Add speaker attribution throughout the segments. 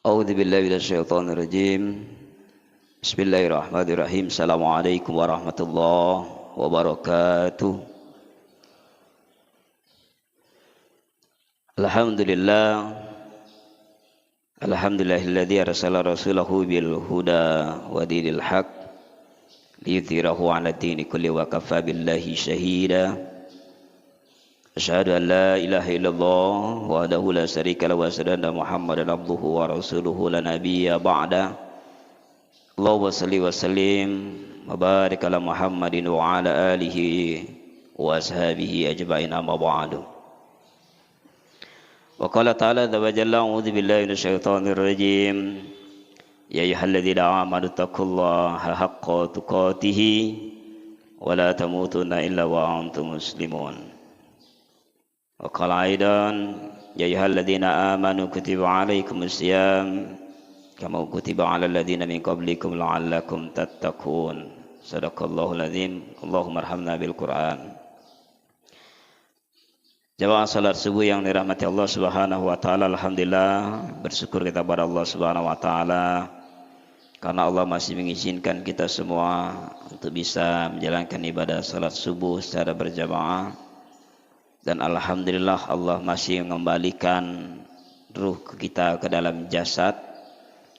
Speaker 1: A'udzu billahi minasyaitonir rajim. Bismillahirrahmanirrahim. Assalamualaikum warahmatullahi wabarakatuh. Alhamdulillah. Alhamdulillahilladzi arsala rasulahu bil huda wa dinil haq liyudhhirahu 'ala dini kulli wa kafa billahi shahida. Asyhadu an la ilaha illallah wahdahu la syarika lahu wa asyhadu anna Muhammadan abduhu wa rasuluhu la nabiyya ba'da. Allahumma shalli wa sallim wa barik ala Muhammadin wa ala alihi wa ashabihi ajma'in amma ba'du. Wa qala ta'ala wa jalla a'udzu billahi minasyaitonir rajim. Ya ayyuhalladzina amanu taqullaha haqqa tuqatih wa la tamutunna illa wa antum muslimun. Wa qala aidan ya ayyuhalladzina amanu kutiba 'alaikumus syiyam kama kutiba 'alal ladzina min qablikum la'allakum tattaqun. Shadaqallahul azim. Allahumma arhamna bil Qur'an. Jamaah salat subuh yang dirahmati Allah Subhanahu wa taala, alhamdulillah bersyukur kita kepada Allah Subhanahu wa taala karena Allah masih mengizinkan kita semua untuk bisa menjalankan ibadah salat subuh secara berjamaah. Dan alhamdulillah Allah masih mengembalikan ruh kita ke dalam jasad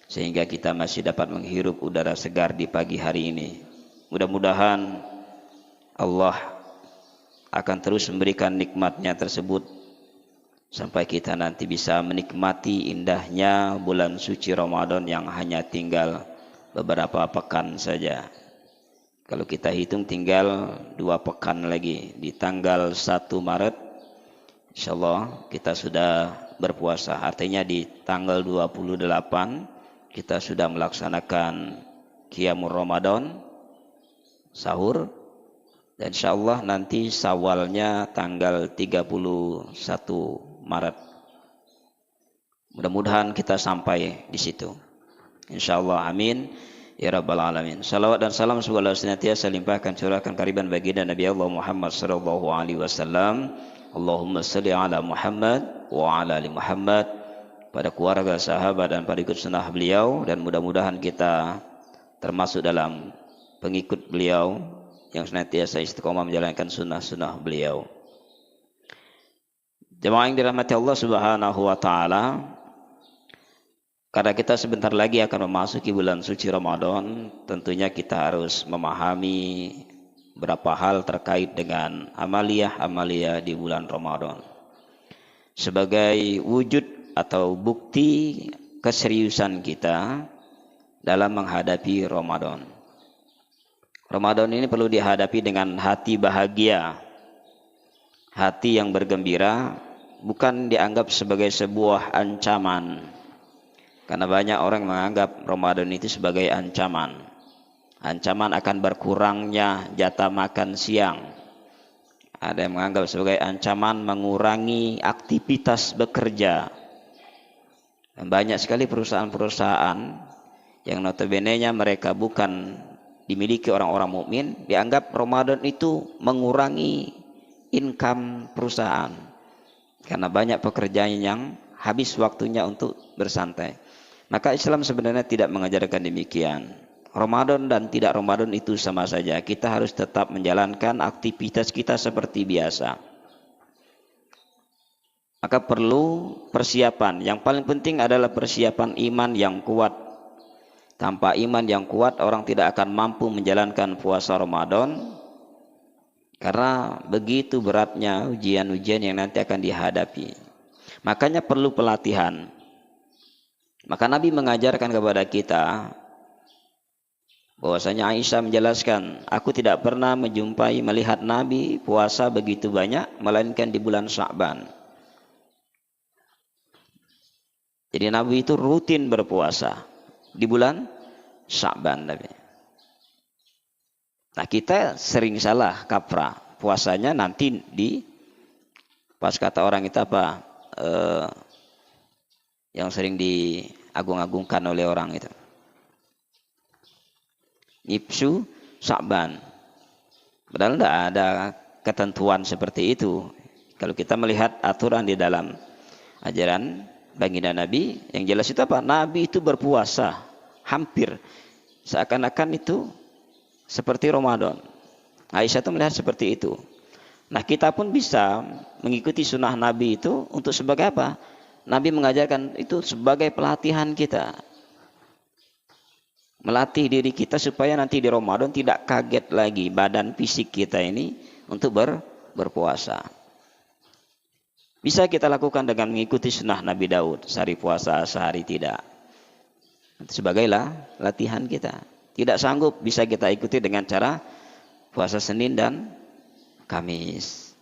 Speaker 1: sehingga kita masih dapat menghirup udara segar di pagi hari ini. Mudah-mudahan Allah akan terus memberikan nikmatnya tersebut sampai kita nanti bisa menikmati indahnya bulan suci Ramadan yang hanya tinggal beberapa pekan saja. Kalau kita hitung tinggal 2 pekan lagi, di tanggal 1 Maret insyaallah kita sudah berpuasa. Artinya di tanggal 28 kita sudah melaksanakan Qiyamul Ramadan, sahur, dan insyaallah nanti Syawalnya tanggal 31 Maret. Mudah-mudahan kita sampai di situ. Insyaallah, amin. Ya Rabbal Alamin. Salawat dan salam semoga senantiasa limpahkan curahkan kariban baginda Nabi Allah Muhammad sallallahu alaihi wasallam. Allahumma salli ala Muhammad wa ala ali Muhammad, pada keluarga, sahabat dan pengikut sunnah beliau, dan mudah-mudahan kita termasuk dalam pengikut beliau yang senantiasa istiqomah menjalankan sunnah-sunnah beliau. Jemaah yang dirahmati Allah Subhanahu wa taala, karena kita sebentar lagi akan memasuki bulan suci Ramadan, tentunya kita harus memahami beberapa hal terkait dengan amaliyah-amaliyah di bulan Ramadan. Sebagai wujud atau bukti keseriusan kita dalam menghadapi Ramadan. Ramadan ini perlu dihadapi dengan hati bahagia, hati yang bergembira, bukan dianggap sebagai sebuah ancaman. Karena banyak orang menganggap Ramadan itu sebagai ancaman. Ancaman akan berkurangnya jatah makan siang. Ada yang menganggap sebagai ancaman mengurangi aktivitas bekerja. Dan banyak sekali perusahaan-perusahaan yang notabene-nya mereka bukan dimiliki orang-orang mukmin, dianggap Ramadan itu mengurangi income perusahaan. Karena banyak pekerjaan yang habis waktunya untuk bersantai. Maka Islam sebenarnya tidak mengajarkan demikian. Ramadan dan tidak Ramadan itu sama saja. Kita harus tetap menjalankan aktivitas kita seperti biasa. Maka perlu persiapan. Yang paling penting adalah persiapan iman yang kuat. Tanpa iman yang kuat, orang tidak akan mampu menjalankan puasa Ramadan. Karena begitu beratnya ujian-ujian yang nanti akan dihadapi. Makanya perlu pelatihan. Maka Nabi mengajarkan kepada kita bahwasanya Aisyah menjelaskan, aku tidak pernah melihat Nabi puasa begitu banyak melainkan di bulan Sya'ban. Jadi Nabi itu rutin berpuasa di bulan Sya'ban. Nah, kita sering salah kaprah puasanya nanti di pas kata orang itu apa? Yang sering diagung-agungkan oleh orang itu. Nipsu Sya'ban. Padahal tidak ada ketentuan seperti itu. Kalau kita melihat aturan di dalam ajaran baginda Nabi. Yang jelas itu apa? Nabi itu berpuasa hampir seakan-akan itu seperti Ramadan. Aisyah itu melihat seperti itu. Nah, kita pun bisa mengikuti sunnah Nabi itu untuk sebagai apa? Nabi mengajarkan itu sebagai pelatihan kita. Melatih diri kita supaya nanti di Ramadan tidak kaget lagi badan fisik kita ini untuk berpuasa. Bisa kita lakukan dengan mengikuti sunnah Nabi Daud, sehari puasa, sehari tidak. Sebagai latihan kita. Tidak sanggup, bisa kita ikuti dengan cara puasa Senin dan Kamis.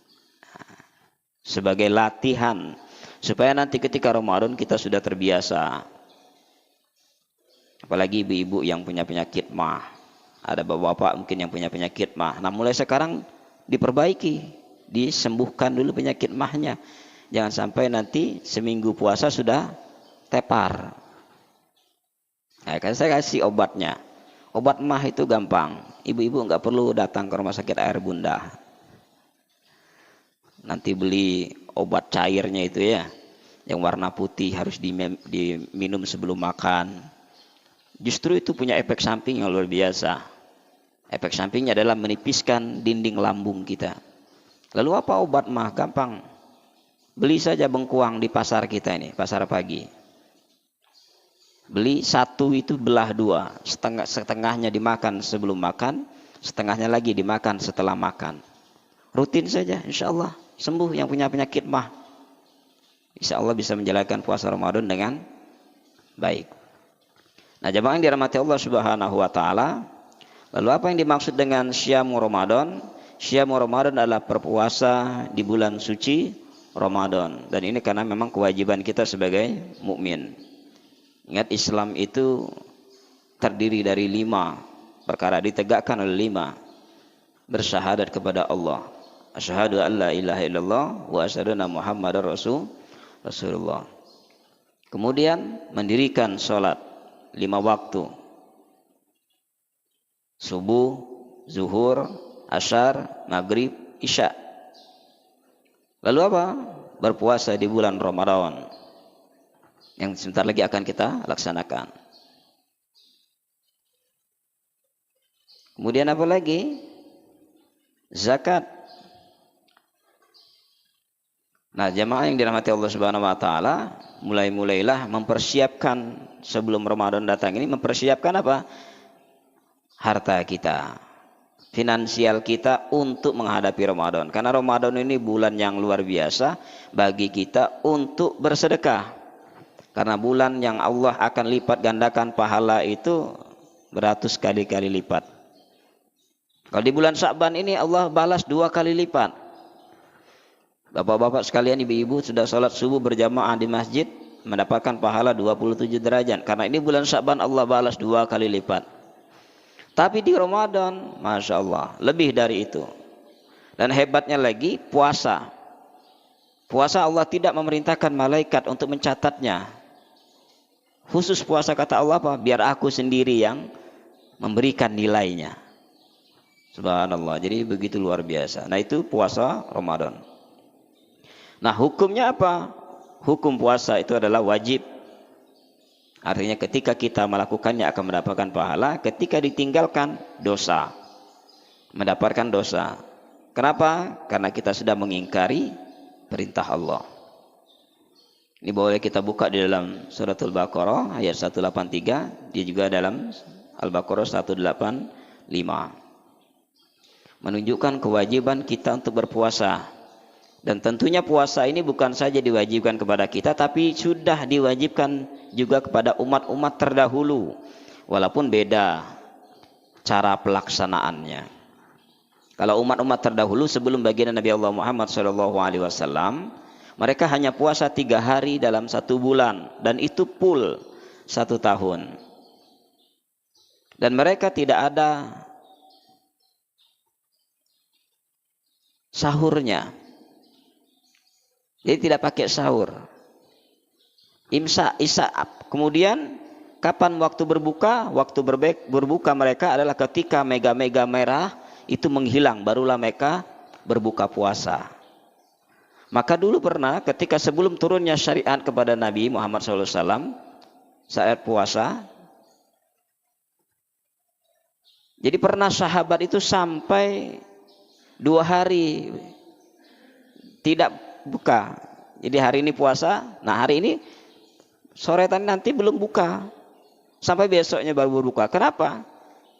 Speaker 1: Sebagai latihan supaya nanti ketika Ramadan kita sudah terbiasa. Apalagi ibu-ibu yang punya penyakit mah. Ada bapak-bapak mungkin yang punya penyakit mah. Nah, mulai sekarang diperbaiki, disembuhkan dulu penyakit mahnya. Jangan sampai nanti seminggu puasa sudah tepar. Nah, kan saya kasih obatnya. Obat mah itu gampang. Ibu-ibu nggak perlu datang ke rumah sakit air bunda. Nanti beli obat cairnya itu ya, yang warna putih harus diminum sebelum makan. Justru itu punya efek samping yang luar biasa. Efek sampingnya adalah menipiskan dinding lambung kita. Lalu apa obat mah? Gampang. Beli saja bengkuang di pasar kita ini, pasar pagi. Beli satu itu belah dua, setengahnya dimakan sebelum makan, setengahnya lagi dimakan setelah makan. Rutin saja, insya Allah sembuh yang punya penyakit mah. Insya Allah bisa menjalankan puasa Ramadan dengan baik. Nah, jemaah yang dirahmati Allah Subhanahu wa taala, lalu apa yang dimaksud dengan syamu Ramadan? Syamu Ramadan adalah berpuasa di bulan suci Ramadan, dan ini karena memang kewajiban kita sebagai mukmin. Ingat, Islam itu terdiri dari 5 perkara, ditegakkan oleh 5. Bersyahadat kepada Allah, asyhadu an la ilaha illallah wa asyhadu anna Muhammadar Rasulullah. Kemudian mendirikan sholat 5 waktu. Subuh, zuhur, asyar, maghrib, isya. Lalu apa? Berpuasa di bulan Ramadan, yang sebentar lagi akan kita laksanakan. Kemudian apa lagi? Zakat. Nah, jemaah yang dirahmati Allah Subhanahu wa taala, mulailah mempersiapkan sebelum Ramadan datang ini, mempersiapkan apa? Harta kita, finansial kita untuk menghadapi Ramadan. Karena Ramadan ini bulan yang luar biasa bagi kita untuk bersedekah. Karena bulan yang Allah akan lipat gandakan pahala itu beratus kali lipat. Kalau di bulan Sya'ban ini Allah balas 2 kali lipat. Bapak-bapak sekalian, ibu-ibu sudah sholat subuh berjamaah di masjid, mendapatkan pahala 27 derajat. Karena ini bulan Sya'ban Allah balas 2 kali lipat. Tapi di Ramadan, Masya Allah, lebih dari itu. Dan hebatnya lagi, puasa. Puasa Allah tidak memerintahkan malaikat untuk mencatatnya. Khusus puasa kata Allah apa? Biar aku sendiri yang memberikan nilainya. Subhanallah, jadi begitu luar biasa. Nah, itu puasa Ramadan. Nah, hukumnya apa? Hukum puasa itu adalah wajib. Artinya ketika kita melakukannya akan mendapatkan pahala, ketika ditinggalkan dosa, mendapatkan dosa. Kenapa? Karena kita sudah mengingkari perintah Allah. Ini boleh kita buka di dalam suratul Baqarah ayat 183, dia juga dalam Al-Baqarah 185. Menunjukkan kewajiban kita untuk berpuasa. Dan tentunya puasa ini bukan saja diwajibkan kepada kita, tapi sudah diwajibkan juga kepada umat-umat terdahulu. Walaupun beda cara pelaksanaannya. Kalau umat-umat terdahulu sebelum baginda Nabi Allah Muhammad SAW, mereka hanya puasa 3 hari dalam 1 bulan. Dan itu full 1 tahun. Dan mereka tidak ada sahurnya. Jadi tidak pakai sahur. Imsak, isya. Kemudian kapan waktu berbuka? Waktu berbuka mereka adalah ketika mega-mega merah itu menghilang, barulah mereka berbuka puasa. Maka dulu pernah ketika sebelum turunnya syariat kepada Nabi Muhammad SAW saat puasa, jadi pernah sahabat itu sampai 2 hari tidak buka. Jadi hari ini puasa, nah hari ini sore tadi nanti belum buka, sampai besoknya baru buka. Kenapa?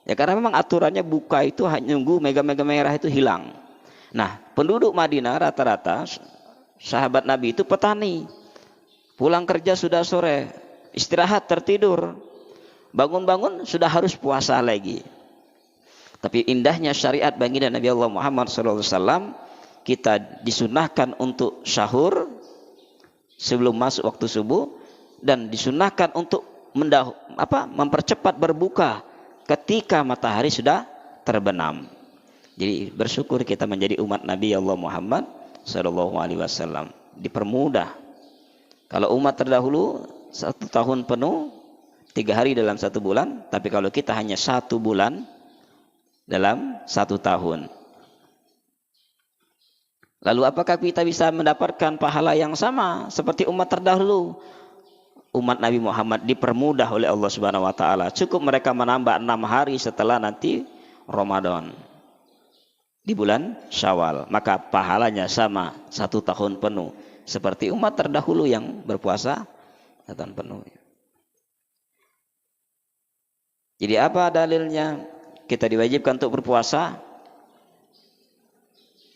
Speaker 1: Ya karena memang aturannya buka itu hanya nunggu mega-mega merah itu hilang. Nah, penduduk Madinah rata-rata sahabat Nabi itu petani. Pulang kerja sudah sore, istirahat tertidur. Bangun-bangun sudah harus puasa lagi. Tapi indahnya syariat baginda Nabi Allah Muhammad SAW, kita disunahkan untuk sahur sebelum masuk waktu subuh, dan disunahkan untuk mempercepat berbuka ketika matahari sudah terbenam. Jadi bersyukur kita menjadi umat Nabi Allah Muhammad SAW, dipermudah. Kalau umat terdahulu 1 tahun penuh 3 hari dalam 1 bulan, tapi kalau kita hanya 1 bulan dalam 1 tahun. Lalu apakah kita bisa mendapatkan pahala yang sama seperti umat terdahulu? Umat Nabi Muhammad dipermudah oleh Allah Subhanahu wa taala. Cukup mereka menambah 6 hari setelah nanti Ramadan di bulan Syawal, maka pahalanya sama 1 tahun penuh seperti umat terdahulu yang berpuasa 1 tahun penuh. Jadi apa dalilnya kita diwajibkan untuk berpuasa?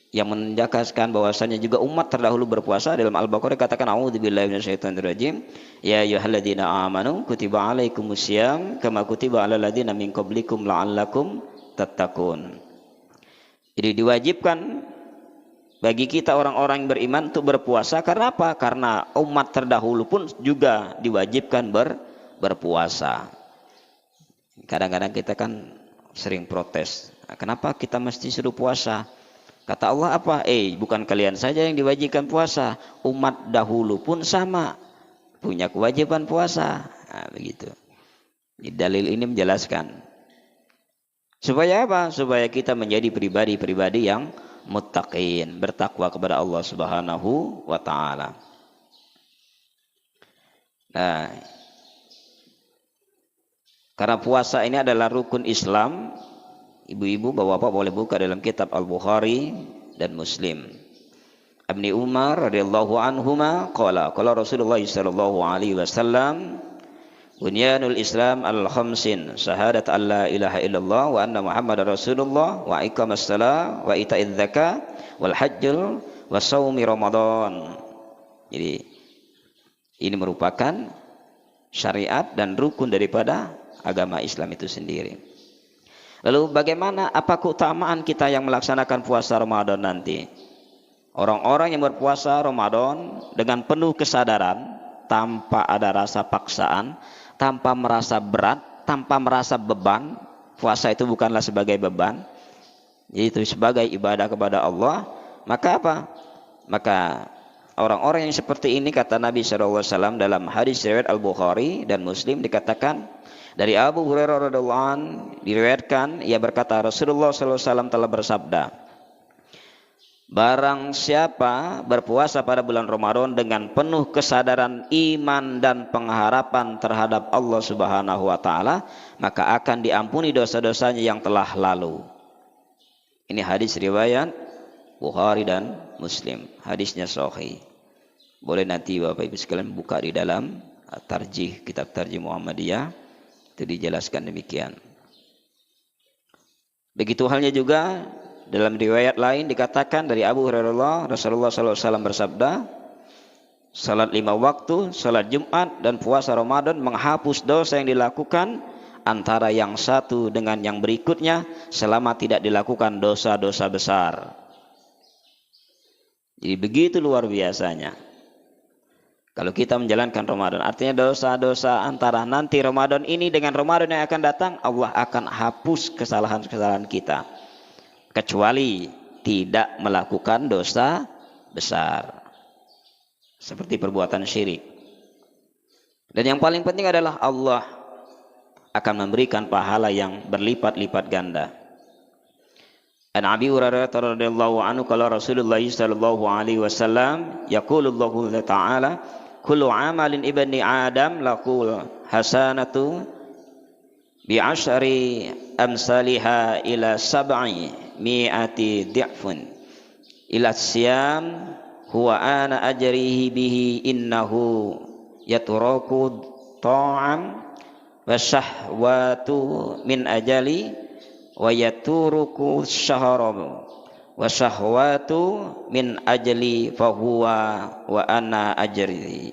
Speaker 1: Yang menjelaskan bahwasanya juga umat terdahulu berpuasa. Dalam Al-Baqarah katakan a'udzubillahi minasyaitonirrajim, ya ayyuhalladzina amanu kutiba alaikumusiyam kama kutiba alal ladzina min qablikum la'allakum tattaqun. Jadi diwajibkan bagi kita orang-orang yang beriman untuk berpuasa. Karena apa? Karena umat terdahulu pun juga diwajibkan berpuasa. Kadang-kadang kita kan sering protes, kenapa kita mesti suruh puasa? Kata Allah apa? Bukan kalian saja yang diwajibkan puasa, umat dahulu pun sama punya kewajiban puasa. Nah, begitu. Di dalil ini menjelaskan supaya apa? Supaya kita menjadi pribadi-pribadi yang muttaqin, bertakwa kepada Allah Subhanahu wa taala. Nah, karena puasa ini adalah rukun Islam, ibu-ibu, bapak-bapak boleh buka dalam kitab Al-Bukhari dan Muslim. Ibnu Umar radhiyallahu anhuma qala Rasulullah sallallahu alaihi wasallam, bunyanul Islam al-khamsin, syahadat an la ilaha illallah wa anna Muhammadar Rasulullah wa iqamas shalah wa ita'iz zakah wal hajjul wa shaumi Ramadan. Jadi ini merupakan syariat dan rukun daripada agama Islam itu sendiri. Lalu bagaimana, apa keutamaan kita yang melaksanakan puasa Ramadan nanti? Orang-orang yang berpuasa Ramadan dengan penuh kesadaran, tanpa ada rasa paksaan, tanpa merasa berat, tanpa merasa beban. Puasa itu bukanlah sebagai beban, yaitu sebagai ibadah kepada Allah. Maka apa? Maka orang-orang yang seperti ini, kata Nabi SAW dalam hadis riwayat Al-Bukhari dan Muslim, dikatakan dari Abu Hurairah radhiyallahu anhu, diriwayatkan ia berkata, Rasulullah SAW telah bersabda, barang siapa berpuasa pada bulan Ramadan dengan penuh kesadaran iman dan pengharapan terhadap Allah Subhanahu wa taala, maka akan diampuni dosa-dosanya yang telah lalu. Ini hadis riwayat Bukhari dan Muslim. Hadisnya sahih. Boleh nanti Bapak Ibu sekalian buka di dalam tarjih, kitab tarjih Muhammadiyah. Itu dijelaskan demikian. Begitu halnya juga dalam riwayat lain dikatakan dari Abu Hurairah, Rasulullah SAW bersabda, salat 5 waktu, salat Jumat dan puasa Ramadan menghapus dosa yang dilakukan antara yang satu dengan yang berikutnya selama tidak dilakukan dosa-dosa besar. Jadi begitu luar biasanya kalau kita menjalankan Ramadan. Artinya dosa-dosa antara nanti Ramadan ini dengan Ramadan yang akan datang, Allah akan hapus kesalahan-kesalahan kita, kecuali tidak melakukan dosa besar seperti perbuatan syirik. Dan yang paling penting adalah Allah akan memberikan pahala yang berlipat-lipat ganda. An Abi Hurairah radhiyallahu anhu qala Rasulullah sallallahu alaihi wasallam yaqulu Allahu ta'ala kullu amalin ibni Adam laqul hasanatu bi asyri amsalha ila sab'i mi'ati di'fun ila siyam huwa ana ajrihi bihi innahu yatraku ta'am wa syahwatu min ajali wa yaturuku syahramu wa syahwatu min ajli fahuwa wa ana ajri.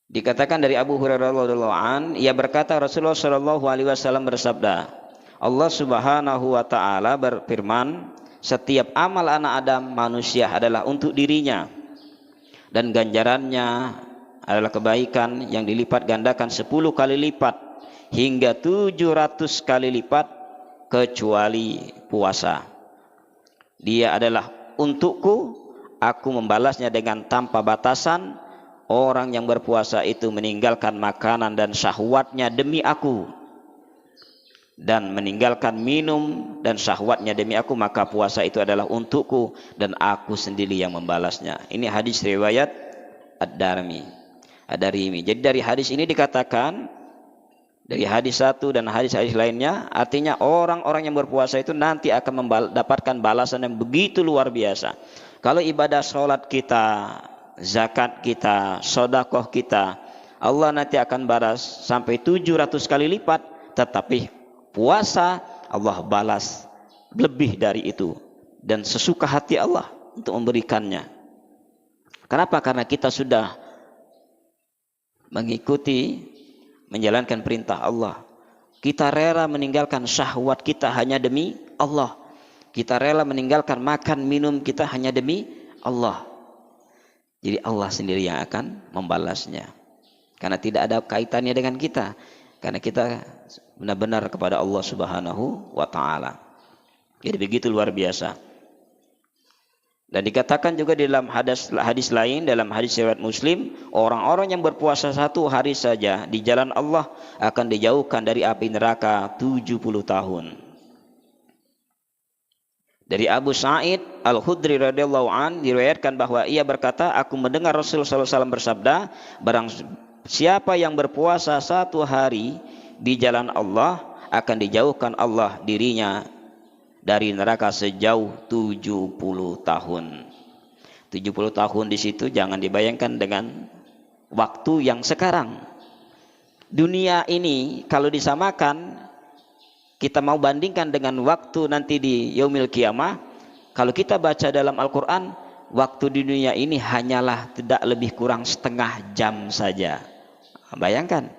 Speaker 1: Dikatakan dari Abu Hurairah radhiyallahu an, ia berkata Rasulullah sallallahu alaihi wasallam bersabda, Allah Subhanahu wa taala berfirman, setiap amal anak Adam manusia adalah untuk dirinya dan ganjarannya adalah kebaikan yang dilipat gandakan 10 kali lipat hingga 700 kali lipat kecuali puasa. Dia adalah untukku, aku membalasnya dengan tanpa batasan. Orang yang berpuasa itu meninggalkan makanan dan syahwatnya demi aku, dan meninggalkan minum dan syahwatnya demi aku, maka puasa itu adalah untukku dan aku sendiri yang membalasnya. Ini hadis riwayat Ad-Darimi. Jadi dari hadis ini dikatakan, dari hadis satu dan hadis-hadis lainnya, artinya orang-orang yang berpuasa itu nanti akan mendapatkan balasan yang begitu luar biasa. Kalau ibadah sholat kita, zakat kita, sedekah kita, Allah nanti akan balas sampai 700 kali lipat. Tetapi puasa Allah balas lebih dari itu, dan sesuka hati Allah untuk memberikannya. Kenapa? Karena kita sudah mengikuti, menjalankan perintah Allah. Kita rela meninggalkan syahwat kita hanya demi Allah. Kita rela meninggalkan makan minum kita hanya demi Allah. Jadi Allah sendiri yang akan membalasnya, karena tidak ada kaitannya dengan kita, karena kita benar-benar kepada Allah Subhanahu wa ta'ala. Jadi begitu luar biasa. Dan dikatakan juga di dalam hadis lain, dalam hadis riwayat Muslim, orang-orang yang berpuasa 1 hari saja di jalan Allah akan dijauhkan dari api neraka 70 tahun. Dari Abu Sa'id Al-Khudri radhiyallahu an diriwayatkan bahwa ia berkata, aku mendengar Rasulullah SAW bersabda, barang siapa yang berpuasa 1 hari di jalan Allah akan dijauhkan Allah dirinya dari neraka sejauh 70 tahun. 70 tahun di situ jangan dibayangkan dengan waktu yang sekarang. Dunia ini kalau disamakan, kita mau bandingkan dengan waktu nanti di yaumil qiyamah, kalau kita baca dalam Al-Quran, waktu di dunia ini hanyalah tidak lebih kurang setengah jam saja. Bayangkan,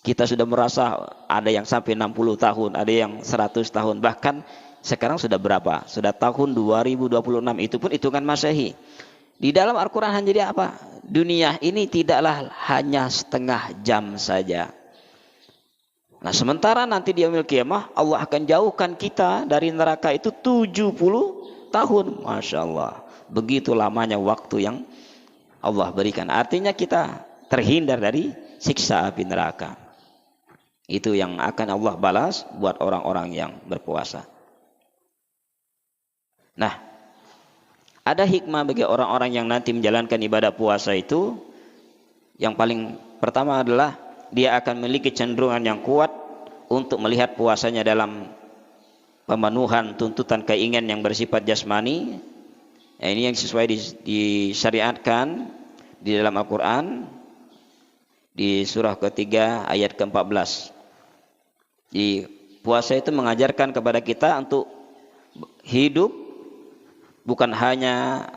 Speaker 1: kita sudah merasa ada yang sampai 60 tahun, ada yang 100 tahun, bahkan sekarang sudah berapa? Sudah tahun 2026, itu pun hitungan Masehi. Di dalam Al-Quran jadi apa? Dunia ini tidaklah hanya setengah jam saja. Nah, sementara nanti di yaumil qiyamah Allah akan jauhkan kita dari neraka itu 70 tahun. Masya Allah, begitu lamanya waktu yang Allah berikan. Artinya kita terhindar dari siksa api neraka. Itu yang akan Allah balas buat orang-orang yang berpuasa. Nah, ada hikmah bagi orang-orang yang nanti menjalankan ibadah puasa itu. Yang paling pertama adalah dia akan memiliki cenderungan yang kuat untuk melihat puasanya dalam pemenuhan tuntutan keinginan yang bersifat jasmani. Nah, ini yang sesuai disyariatkan di dalam Al-Quran di surah ketiga ayat ke-14. Di puasa itu mengajarkan kepada kita untuk hidup bukan hanya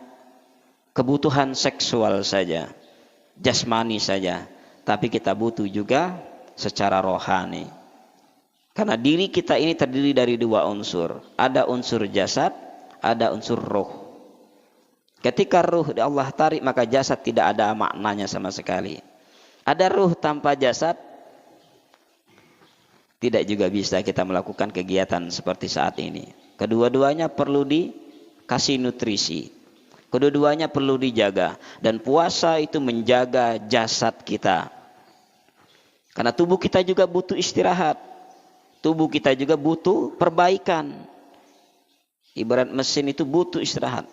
Speaker 1: kebutuhan seksual saja, jasmani saja, tapi kita butuh juga secara rohani. Karena diri kita ini terdiri dari 2 unsur. Ada unsur jasad, ada unsur roh. Ketika ruh Allah tarik, maka jasad tidak ada maknanya sama sekali. Ada ruh tanpa jasad, tidak juga bisa kita melakukan kegiatan seperti saat ini. Kedua-duanya perlu dikasih nutrisi. Kedua-duanya perlu dijaga. Dan puasa itu menjaga jasad kita. Karena tubuh kita juga butuh istirahat. tubuh kita juga butuh perbaikan. Ibarat mesin itu butuh istirahat.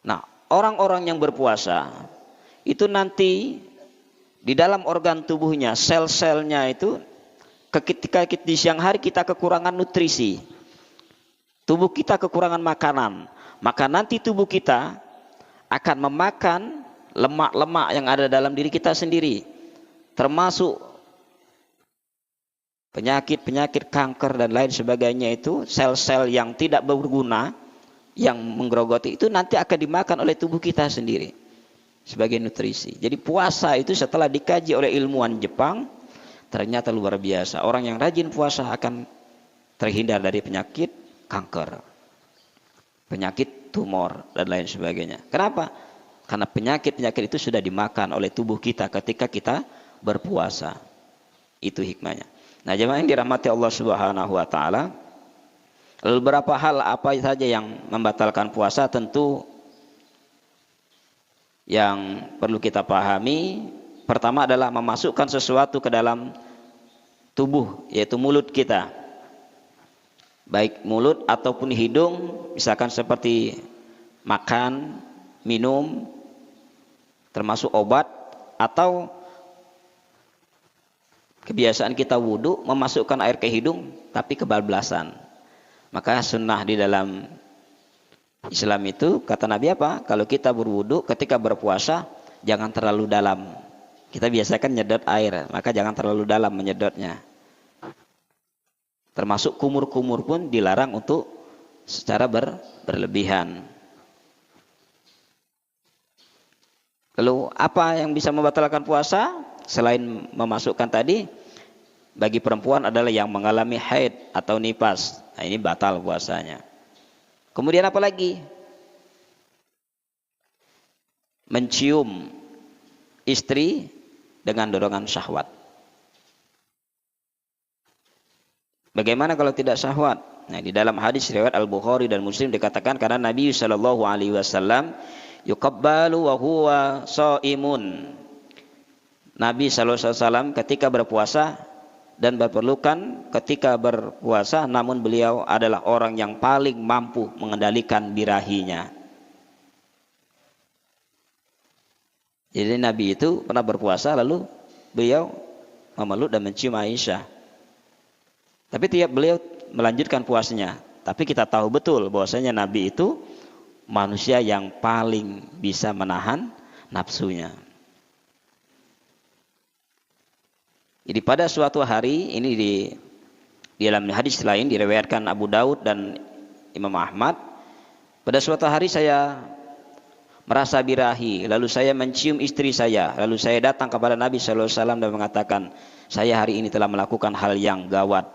Speaker 1: Nah, orang-orang yang berpuasa itu nanti di dalam organ tubuhnya, sel-selnya itu ketika di siang hari kita kekurangan nutrisi, tubuh kita kekurangan makanan, maka nanti tubuh kita akan memakan lemak-lemak yang ada dalam diri kita sendiri, termasuk penyakit-penyakit kanker dan lain sebagainya. Itu sel-sel yang tidak berguna yang menggerogoti itu nanti akan dimakan oleh tubuh kita sendiri sebagai nutrisi. Jadi puasa itu setelah dikaji oleh ilmuwan Jepang ternyata luar biasa. Orang yang rajin puasa akan terhindar dari penyakit kanker, penyakit tumor dan lain sebagainya. Kenapa? Karena penyakit-penyakit itu sudah dimakan oleh tubuh kita ketika kita berpuasa. Itu hikmahnya. Nah, jemaah yang dirahmati Allah Subhanahu wa taala, lalu beberapa hal apa saja yang membatalkan puasa? Tentu yang perlu kita pahami, pertama adalah memasukkan sesuatu ke dalam tubuh, yaitu mulut kita. Baik mulut ataupun hidung, misalkan seperti makan, minum, termasuk obat, atau kebiasaan kita wudhu memasukkan air ke hidung tapi kebablasan. Maka sunnah di dalam Islam itu kata Nabi apa? Kalau kita berwudhu ketika berpuasa jangan terlalu dalam. Kita biasakan nyedot air, maka jangan terlalu dalam menyedotnya. Termasuk kumur-kumur pun dilarang untuk secara berlebihan. Lalu apa yang bisa membatalkan puasa? Selain memasukkan tadi, bagi perempuan adalah yang mengalami haid atau nifas. Nah, ini batal puasanya. Kemudian apa lagi? Mencium istri dengan dorongan syahwat. Bagaimana kalau tidak syahwat? Nah, di dalam hadis riwayat Al-Bukhari dan Muslim dikatakan karena Nabi sallallahu alaihi wasallam yuqabbalu wa huwa shaimun. Nabi SAW ketika berpuasa dan berpelukan ketika berpuasa, namun beliau adalah orang yang paling mampu mengendalikan birahinya. Jadi Nabi itu pernah berpuasa lalu beliau memeluk dan mencium Aisyah. Tapi tiap beliau melanjutkan puasanya. Tapi kita tahu betul bahwasanya Nabi itu manusia yang paling bisa menahan nafsunya. Jadi pada suatu hari ini di dalam hadis lain diriwayatkan Abu Daud dan Imam Ahmad, pada suatu hari saya merasa birahi, lalu saya mencium istri saya, lalu saya datang kepada Nabi sallallahu alaihi wasallam dan mengatakan, saya hari ini telah melakukan hal yang gawat.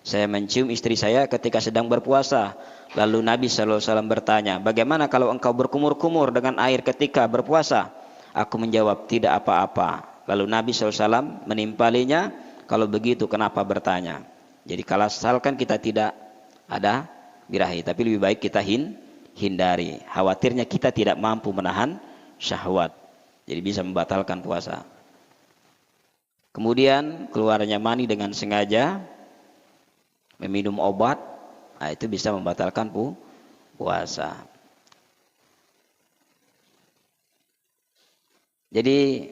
Speaker 1: Saya mencium istri saya ketika sedang berpuasa. Lalu Nabi sallallahu alaihi wasallam bertanya, bagaimana kalau engkau berkumur-kumur dengan air ketika berpuasa? Aku menjawab, tidak apa-apa. Lalu Nabi SAW menimpalinya, kalau begitu kenapa bertanya? Jadi kalau asalkan kita tidak ada birahi, tapi lebih baik kita hindari. Khawatirnya kita tidak mampu menahan syahwat, jadi bisa membatalkan puasa. Kemudian keluarnya mani dengan sengaja, meminum obat, nah itu bisa membatalkan puasa. Jadi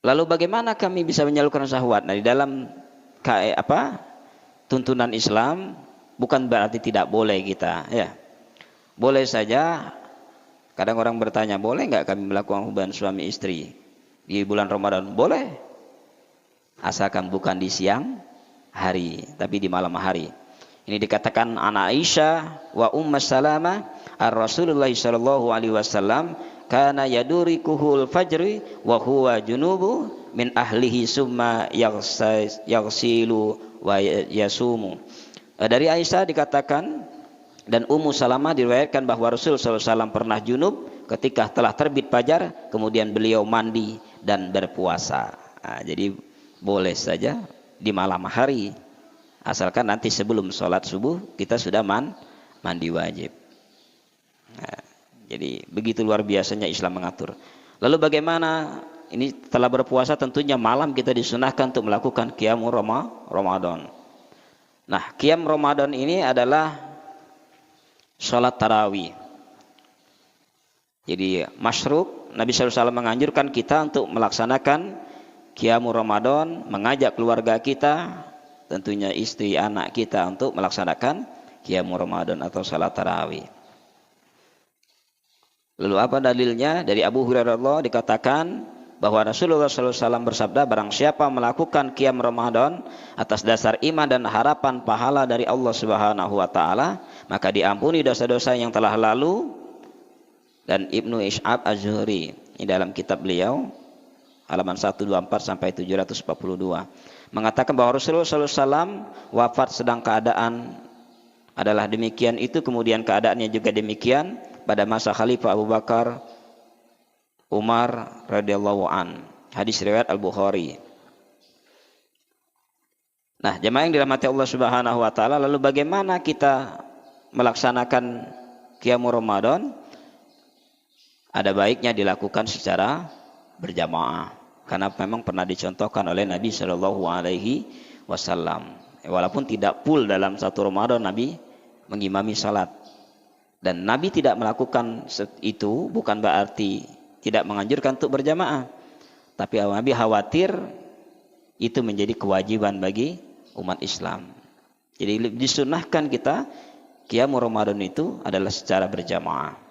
Speaker 1: lalu bagaimana kami bisa menyalurkan syahwat? Nah, di dalam tuntunan Islam bukan berarti tidak boleh kita, ya. Boleh saja. Kadang orang bertanya, boleh nggak kami melakukan hubungan suami istri di bulan Ramadan? Boleh. Asalkan bukan di siang hari, tapi di malam hari. Ini dikatakan anak Aisyah wa Ummu Salamah ar-Rasulullah sallallahu alaihi wasallam kana yadurikuhul fajri wa huwa junubu min ahlihi summa yaghsilu wa yasumu. Dari Aisyah dikatakan dan Ummu Salamah diriwayatkan bahwa Rasul SAW pernah junub ketika telah terbit fajar, kemudian beliau mandi dan berpuasa. Nah, jadi boleh saja di malam hari, asalkan nanti sebelum sholat subuh kita sudah mandi wajib. Nah, jadi begitu luar biasanya Islam mengatur. Lalu bagaimana ini telah berpuasa tentunya malam kita disunahkan untuk melakukan qiyamul Ramadan. Nah, qiyam Ramadan ini adalah sholat tarawih. Jadi masyru', Nabi SAW menganjurkan kita untuk melaksanakan qiyamul Ramadan, mengajak keluarga kita, tentunya istri anak kita untuk melaksanakan qiyamul Ramadan atau sholat tarawih. Lalu apa dalilnya? Dari Abu Hurairah dikatakan bahwa Rasulullah SAW bersabda, barang siapa melakukan qiyam Ramadan atas dasar iman dan harapan pahala dari Allah Subhanahu wa taala, maka diampuni dosa-dosa yang telah lalu. Dan Ibnu Ish'ab Az-Zuhri ini dalam kitab beliau halaman 124 sampai 742 mengatakan bahwa Rasulullah SAW wafat sedang keadaan adalah demikian itu, kemudian keadaannya juga demikian pada masa Khalifah Abu Bakar Umar radhiyallahu an. Hadis riwayat Al-Bukhari. Nah, jemaah yang dirahmati Allah Subhanahu wa taala, lalu bagaimana kita melaksanakan qiyamul Ramadan? Ada baiknya dilakukan secara berjamaah, karena memang pernah dicontohkan oleh Nabi Shallallahu alaihi wasallam. Walaupun tidak full dalam satu Ramadan Nabi mengimami salat. Dan Nabi tidak melakukan itu bukan berarti tidak menganjurkan untuk berjamaah, tapi Nabi khawatir itu menjadi kewajiban bagi umat Islam. Jadi disunahkan kita qiyamul Ramadan itu adalah secara berjamaah.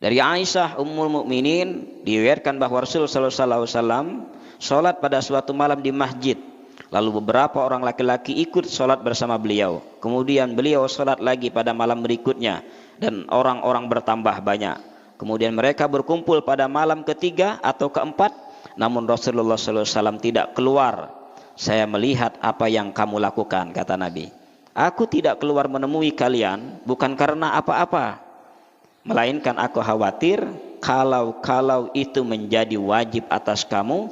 Speaker 1: Dari Aisyah Ummul Mukminin diriwayatkan bahwa Rasulullah SAW sholat pada suatu malam di masjid. Lalu beberapa orang laki-laki ikut sholat bersama beliau. Kemudian beliau sholat lagi pada malam berikutnya dan orang-orang bertambah banyak. Kemudian mereka berkumpul pada malam ketiga atau keempat, namun Rasulullah SAW tidak keluar. Saya melihat apa yang kamu lakukan, kata Nabi. Aku tidak keluar menemui kalian bukan karena apa-apa, melainkan aku khawatir kalau itu menjadi wajib atas kamu,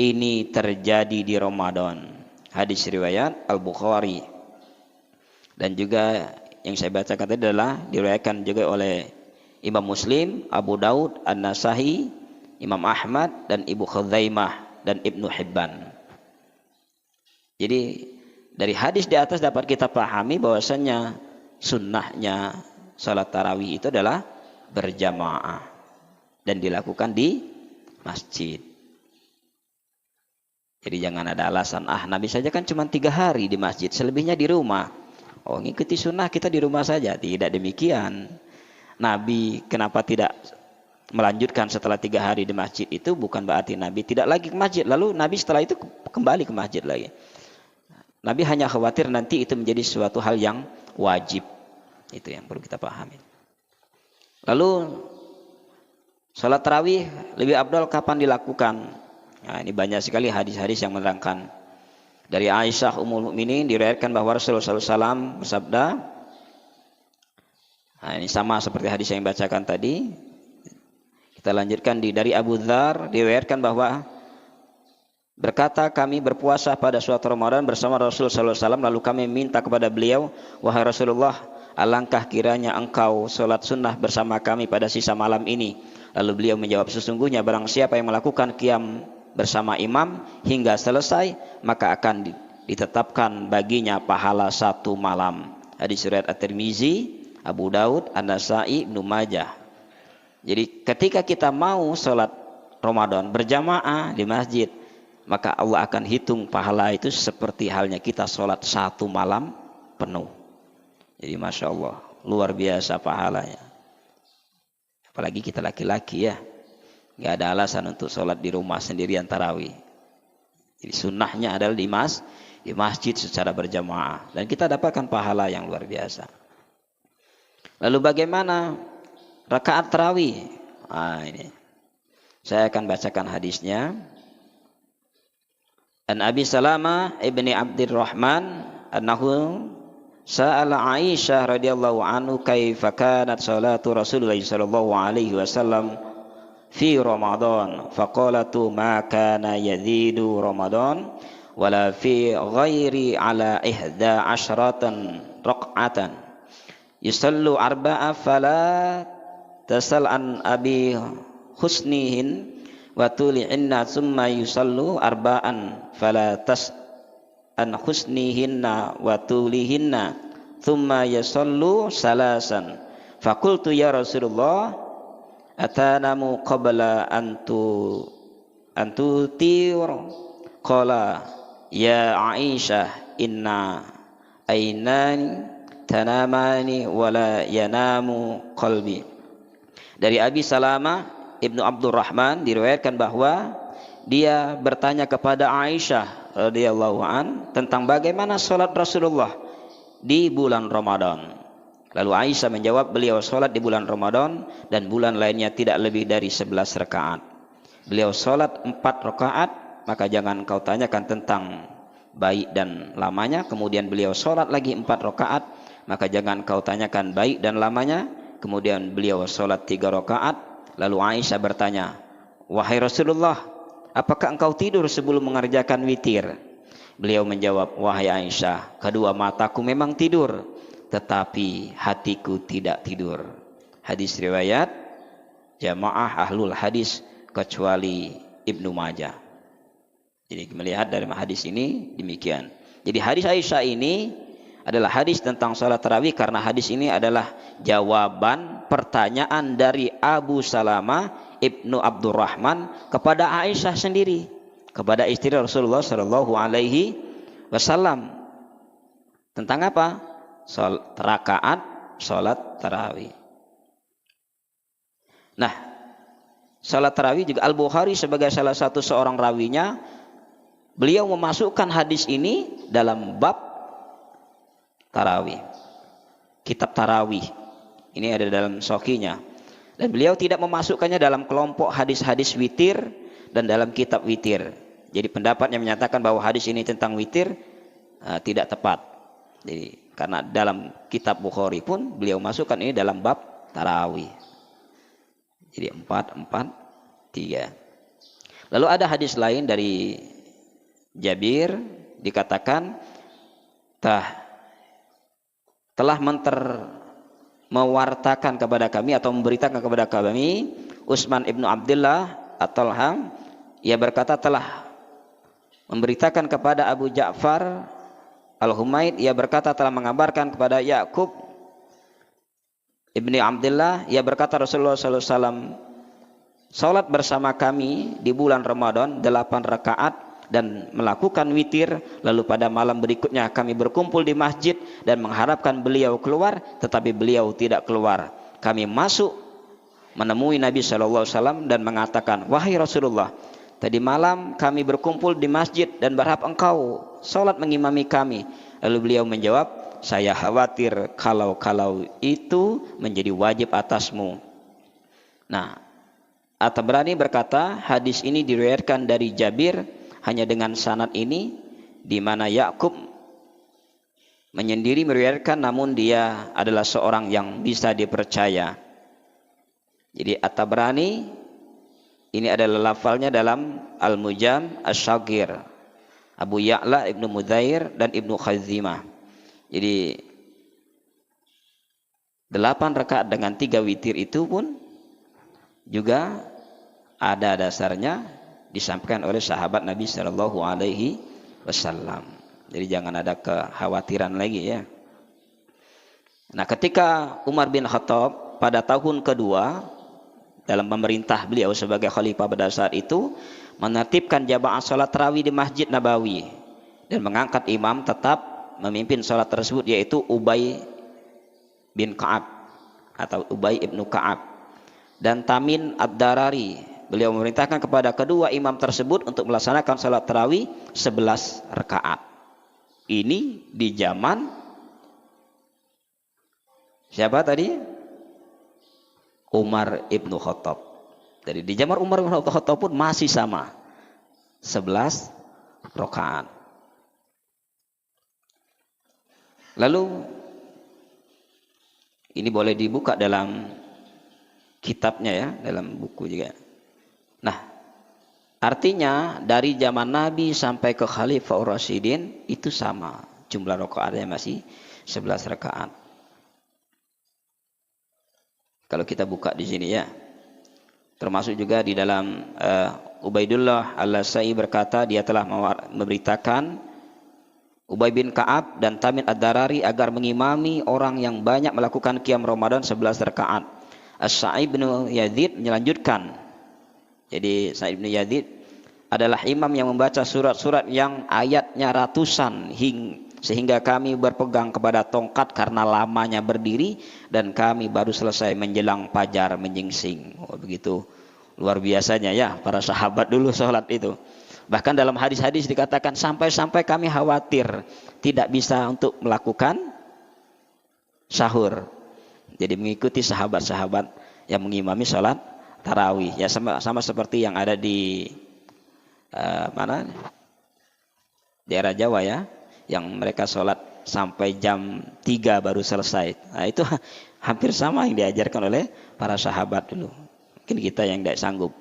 Speaker 1: ini terjadi di Ramadan. Hadis riwayat Al-Bukhari. Dan juga yang saya bacakan tadi adalah diriwayatkan juga oleh Imam Muslim, Abu Daud, An-Nasa'i, Imam Ahmad, dan Ibnu Khuzaimah dan Ibnu Hibban. Jadi dari hadis di atas dapat kita pahami bahwasanya sunnahnya salat tarawih itu adalah berjamaah dan dilakukan di masjid. Jadi jangan ada alasan, Nabi saja kan cuma 3 hari di masjid, selebihnya di rumah. Oh, ngikuti sunnah kita di rumah saja. Tidak demikian. Nabi kenapa tidak melanjutkan setelah 3 hari di masjid itu bukan berarti Nabi tidak lagi ke masjid. Lalu Nabi setelah itu kembali ke masjid lagi. Nabi hanya khawatir nanti itu menjadi suatu hal yang wajib. Itu yang perlu kita pahami. Lalu salat tarawih lebih afdal kapan dilakukan? Nah, ini banyak sekali hadis-hadis yang menerangkan. Dari Aisyah Ummul Mukminin diriwayatkan bahwa Rasulullah SAW bersabda. Nah, ini sama seperti hadis yang dibacakan tadi. Kita lanjutkan dari Abu Dzar diriwayatkan bahwa berkata, kami berpuasa pada suatu Ramadan bersama Rasulullah SAW, lalu kami minta kepada beliau, wahai Rasulullah, alangkah kiranya engkau sholat sunnah bersama kami pada sisa malam ini. Lalu beliau menjawab, sesungguhnya barang siapa yang melakukan qiyam bersama imam hingga selesai, maka akan ditetapkan baginya pahala 1 malam. Hadis riwayat At-Tirmizi, Abu Daud, An-Nasa'i, Ibnu Majah. Jadi ketika kita mau sholat Ramadan berjamaah di masjid, maka Allah akan hitung pahala itu seperti halnya kita sholat 1 malam penuh. Jadi Masya Allah, luar biasa pahalanya. Apalagi kita laki-laki ya, nggak ada alasan untuk sholat di rumah sendirian tarawih. Jadi sunnahnya adalah di masjid secara berjamaah. Dan kita dapatkan pahala yang luar biasa. Lalu bagaimana rakaat tarawih? Nah, ini saya akan bacakan hadisnya. An Abi Salamah ibni Abdurrahman annahu sa'ala Aisyah radhiyallahu anhu kaifa kanat salatu Rasulullah sallallahu alaihi wasallam fi Ramadan faqalatu ma kana yazidu Ramadan wala fi ghairi ala 11 raq'atan yusallu arba'a fala tasal an abi husnihin wa tuli'inna summa yusallu arba'an fala tas an husnihinna wa tulihinna thumma yasallu salasan. Fakultu ya Rasulullah atanamu qabla antu tir. Qala ya Aisyah inna ainani tanamani wala yanamu qalbi. Dari Abi Salamah Ibnu Abdurrahman diriwayatkan bahwa dia bertanya kepada Aisyah radhiyallahu an tentang bagaimana salat Rasulullah di bulan Ramadan. Lalu Aisyah menjawab, beliau salat di bulan Ramadan dan bulan lainnya tidak lebih dari 11 rakaat. Beliau salat 4 rakaat, maka jangan kau tanyakan tentang baik dan lamanya. Kemudian beliau salat lagi 4 rakaat, maka jangan kau tanyakan baik dan lamanya. Kemudian beliau salat 3 rakaat. Lalu Aisyah bertanya, wahai Rasulullah, apakah engkau tidur sebelum mengerjakan witir? Beliau menjawab, wahai Aisyah, kedua mataku memang tidur, tetapi hatiku tidak tidur. Hadis riwayat jamaah ahlul hadis kecuali Ibnu Majah. Jadi melihat dari hadis ini demikian. Jadi hadis Aisyah ini adalah hadis tentang salat tarawih karena hadis ini adalah jawaban pertanyaan dari Abu Salamah Ibnu Abdurrahman kepada Aisyah sendiri, kepada istri Rasulullah Shallallahu Alaihi Wasallam tentang apa? Rakaat salat tarawih. Nah, salat tarawih juga Al-Bukhari sebagai salah satu seorang rawinya, beliau memasukkan hadis ini dalam bab tarawih, kitab tarawih. Ini ada dalam sokinya. Dan beliau tidak memasukkannya dalam kelompok hadis-hadis witir dan dalam kitab witir. Jadi pendapat yang menyatakan bahwa hadis ini tentang witir tidak tepat. Jadi karena dalam kitab Bukhari pun beliau masukkan ini dalam bab tarawih. Jadi 4, 4, 3. Lalu ada hadis lain dari Jabir dikatakan telah mewartakan kepada kami atau memberitakan kepada kami Utsman ibnu Abdullah At-Talham, ia berkata telah memberitakan kepada Abu Ja'far Al-Humaid, ia berkata telah mengabarkan kepada Ya'qub ibni Abdullah, ia berkata Rasulullah SAW salat bersama kami di bulan Ramadan 8 rakaat dan melakukan witir, lalu pada malam berikutnya kami berkumpul di masjid dan mengharapkan beliau keluar, tetapi beliau tidak keluar. Kami masuk menemui Nabi SAW dan mengatakan, wahai Rasulullah, tadi malam kami berkumpul di masjid dan berharap engkau salat mengimami kami. Lalu beliau menjawab, saya khawatir kalau itu menjadi wajib atasmu. Nah, At-Tabrani berkata hadis ini diriwayatkan dari Jabir hanya dengan sanad ini, di mana Ya'qub menyendiri meriwayatkan, namun dia adalah seorang yang bisa dipercaya. Jadi At-Tabrani ini adalah lafalnya dalam Al-Mujam Asy-Syaghir, Abu Ya'la Ibnu Mudzair dan Ibnu Khazimah. Jadi 8 rakaat dengan 3 witir itu pun juga ada dasarnya, disampaikan oleh sahabat Nabi Shallallahu Alaihi Wasallam. Jadi jangan ada kekhawatiran lagi ya. Nah, ketika Umar bin Khattab pada tahun kedua dalam pemerintah beliau sebagai khalifah pada saat itu menertibkan jamaah salat tarawih di Masjid Nabawi dan mengangkat imam tetap memimpin salat tersebut, yaitu Ubay bin Ka'ab atau Ubay ibnu Ka'ab dan Tamin Ad-Darari. Beliau memerintahkan kepada kedua imam tersebut untuk melaksanakan salat tarawih 11 rakaat. Ini di zaman siapa tadi? Umar ibnu Khattab. Jadi di zaman Umar ibnu Khattab pun masih sama, 11 rakaat. Lalu ini boleh dibuka dalam kitabnya ya, dalam buku juga. Nah, artinya dari zaman Nabi sampai ke Khalifah Rasyidin itu sama, jumlah rakaatnya masih 11 rakaat. Kalau kita buka di sini ya. Termasuk juga di dalam Ubaidullah Al-Lasai berkata dia telah memberitakan Ubay bin Ka'ab dan Tamim Ad-Darari agar mengimami orang yang banyak melakukan qiyam Ramadan 11 rakaat. As-Sa'ib bin Yazid melanjutkan. Jadi Sa'ib bin Yazid adalah imam yang membaca surat-surat yang ayatnya ratusan sehingga kami berpegang kepada tongkat karena lamanya berdiri dan kami baru selesai menjelang fajar menyingsing. Oh, begitu luar biasanya ya para sahabat dulu sholat itu. Bahkan dalam hadis-hadis dikatakan sampai-sampai kami khawatir tidak bisa untuk melakukan sahur. Jadi mengikuti sahabat-sahabat yang mengimami sholat tarawih. Ya sama seperti yang ada di mana? Daerah Jawa ya. Yang mereka sholat sampai jam 3 baru selesai. Nah itu hampir sama yang diajarkan oleh para sahabat dulu. Mungkin kita yang tidak sanggup.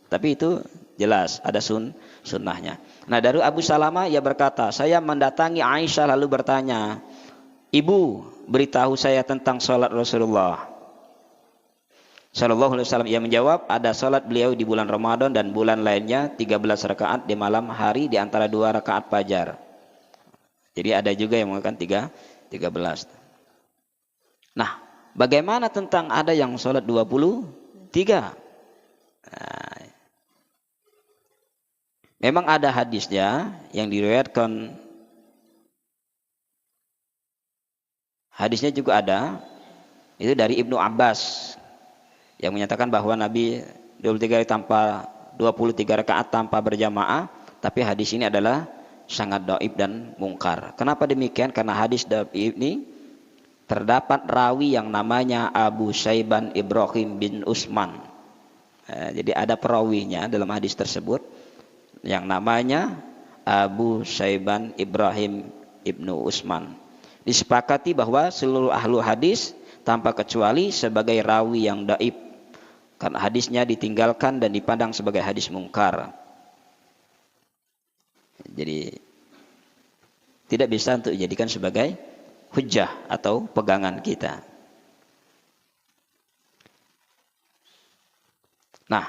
Speaker 1: Tapi itu jelas ada sunnahnya. Nah dari Abu Salamah ia berkata, saya mendatangi Aisyah lalu bertanya, Ibu beritahu saya tentang sholat Rasulullah Sallallahu Alaihi Wasallam. Ia menjawab, ada sholat beliau di bulan Ramadan dan bulan lainnya 13 rakaat di malam hari di antara 2 rakaat fajar. Jadi ada juga yang mengatakan 13. Nah, bagaimana tentang ada yang sholat 23? Nah, memang ada hadisnya yang diriwayatkan. Hadisnya juga ada. Itu dari Ibnu Abbas yang menyatakan bahwa Nabi 23 rakaat tanpa berjamaah, tapi hadis ini adalah sangat dhaif dan mungkar. Kenapa demikian? Karena hadis dhaif ini terdapat rawi yang namanya Abu Syaiban Ibrahim bin Utsman. Jadi ada perawinya dalam hadis tersebut yang namanya Abu Syaiban Ibrahim ibnu Utsman. Disepakati bahwa seluruh ahlu hadis tanpa kecuali sebagai rawi yang dhaif karena hadisnya ditinggalkan dan dipandang sebagai hadis mungkar. Jadi tidak bisa untuk dijadikan sebagai hujjah atau pegangan kita. Nah,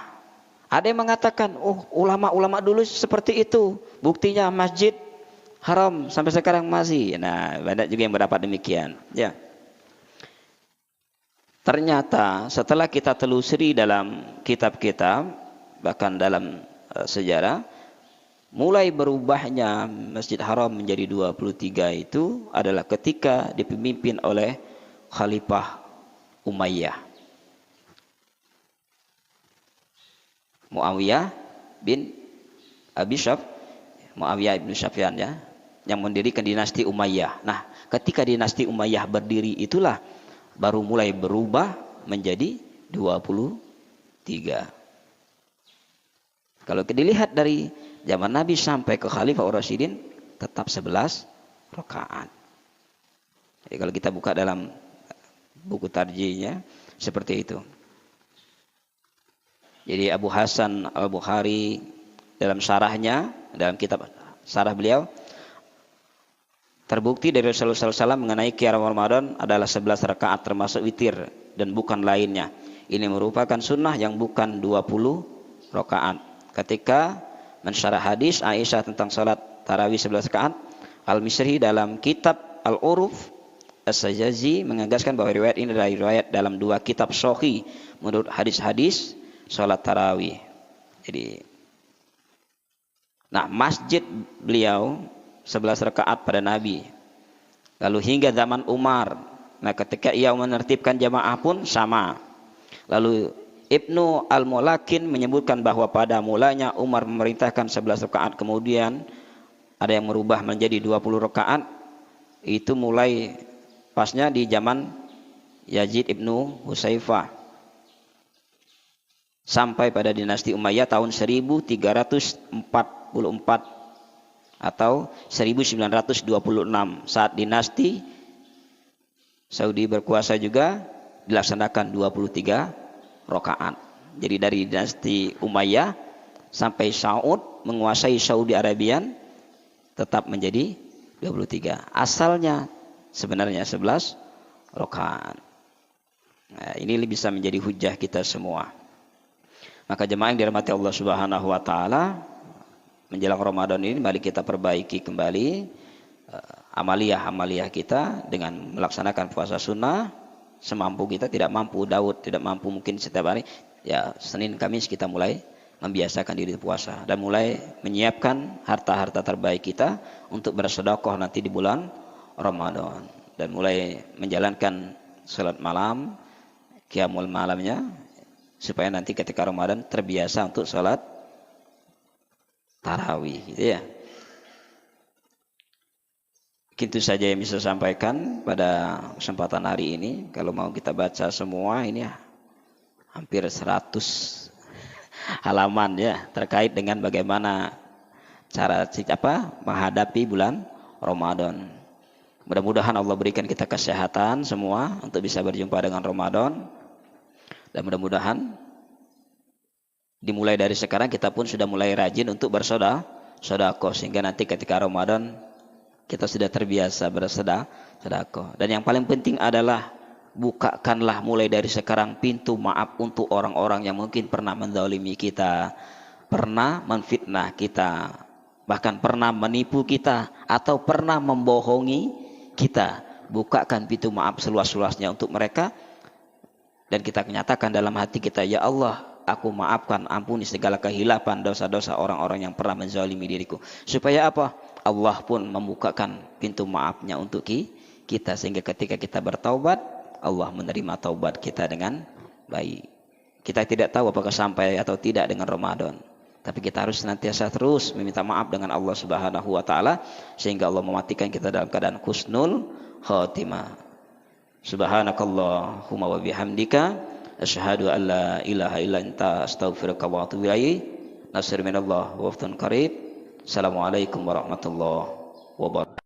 Speaker 1: ada yang mengatakan, oh ulama-ulama dulu seperti itu. Buktinya Masjid Haram sampai sekarang masih. Nah, banyak juga yang berpendapat demikian. Ya. Ternyata setelah kita telusuri dalam kitab-kitab, bahkan dalam sejarah, mulai berubahnya Masjid Haram menjadi 23 itu adalah ketika dipimpin oleh Khalifah Umayyah. Muawiyah bin Abi Muawiyah bin Sufyan ya, yang mendirikan dinasti Umayyah. Nah, ketika dinasti Umayyah berdiri itulah baru mulai berubah menjadi 23. Kalau dilihat dari zaman Nabi sampai ke Khalifah Ar-Rasyidin tetap 11 rakaat. Jadi kalau kita buka dalam buku tarjihnya seperti itu. Jadi Abu Hasan Al-Bukhari dalam syarahnya, dalam kitab syarah beliau, terbukti dari Rasulullah SAW mengenai qiyam Ramadan adalah 11 rakaat termasuk witir dan bukan lainnya. Ini merupakan sunnah yang bukan 20 rakaat. Ketika mensyarah hadis Aisyah tentang salat tarawih 11 rakaat, Al-Misri dalam kitab Al-Uruf As-Sajazi mengegaskan bahwa riwayat ini adalah riwayat dalam 2 kitab sahih menurut hadis-hadis salat tarawih. Jadi, nah masjid beliau 11 rakaat pada Nabi. Lalu hingga zaman Umar, nah ketika ia menertibkan jamaah pun sama. Lalu Ibnu Al-Mulakin menyebutkan bahwa pada mulanya Umar memerintahkan 11 rakaat, kemudian ada yang merubah menjadi 20 rakaat. Itu mulai pasnya di zaman Yazid Ibnu Husaifah sampai pada dinasti Umayyah tahun 1344 atau 1926 saat dinasti Saudi berkuasa juga dilaksanakan 23 rakaat. Jadi dari dinasti Umayyah sampai Saud menguasai Saudi Arabia tetap menjadi 23. Asalnya sebenarnya 11 rakaat. Nah, ini bisa menjadi hujah kita semua. Maka jemaah yang dirahmati Allah Subhanahu wa taala, menjelang Ramadan ini mari kita perbaiki kembali amaliyah kita dengan melaksanakan puasa sunnah semampu kita. Tidak mampu Daud, tidak mampu mungkin setiap hari, ya Senin Kamis kita mulai membiasakan diri puasa dan mulai menyiapkan harta-harta terbaik kita untuk bersedekah nanti di bulan Ramadan, dan mulai menjalankan salat malam, qiyamul malamnya, supaya nanti ketika Ramadan terbiasa untuk salat tarawih gitu ya. Itu saja yang bisa saya sampaikan pada kesempatan hari ini. Kalau mau kita baca semua ini ya, hampir 100 halaman ya, terkait dengan bagaimana cara menghadapi bulan Ramadan. Mudah-mudahan Allah berikan kita kesehatan semua untuk bisa berjumpa dengan Ramadan, dan mudah-mudahan dimulai dari sekarang kita pun sudah mulai rajin untuk bersedekah, sehingga nanti ketika Ramadan kita sudah terbiasa bersedekah. Dan yang paling penting adalah bukakanlah mulai dari sekarang pintu maaf untuk orang-orang yang mungkin pernah menzalimi kita, pernah menfitnah kita, bahkan pernah menipu kita atau pernah membohongi kita. Bukakan pintu maaf seluas-luasnya untuk mereka, dan kita nyatakan dalam hati kita, ya Allah, aku maafkan, ampuni segala kehilapan, dosa-dosa orang-orang yang pernah menzalimi diriku. Supaya apa? Allah pun membukakan pintu maafnya untuk kita, sehingga ketika kita bertaubat, Allah menerima taubat kita dengan baik. Kita tidak tahu apakah sampai atau tidak dengan Ramadan, tapi kita harus senantiasa terus meminta maaf dengan Allah Subhanahu wa taala, sehingga Allah mematikan kita dalam keadaan husnul khatimah. Subhanakallahumma wa bihamdika asyhadu an la ilaha illa anta astaghfiruka wa atubu ilaik. Nasr minallah wa waftun qarib. Assalamualaikum warahmatullahi wabarakatuh.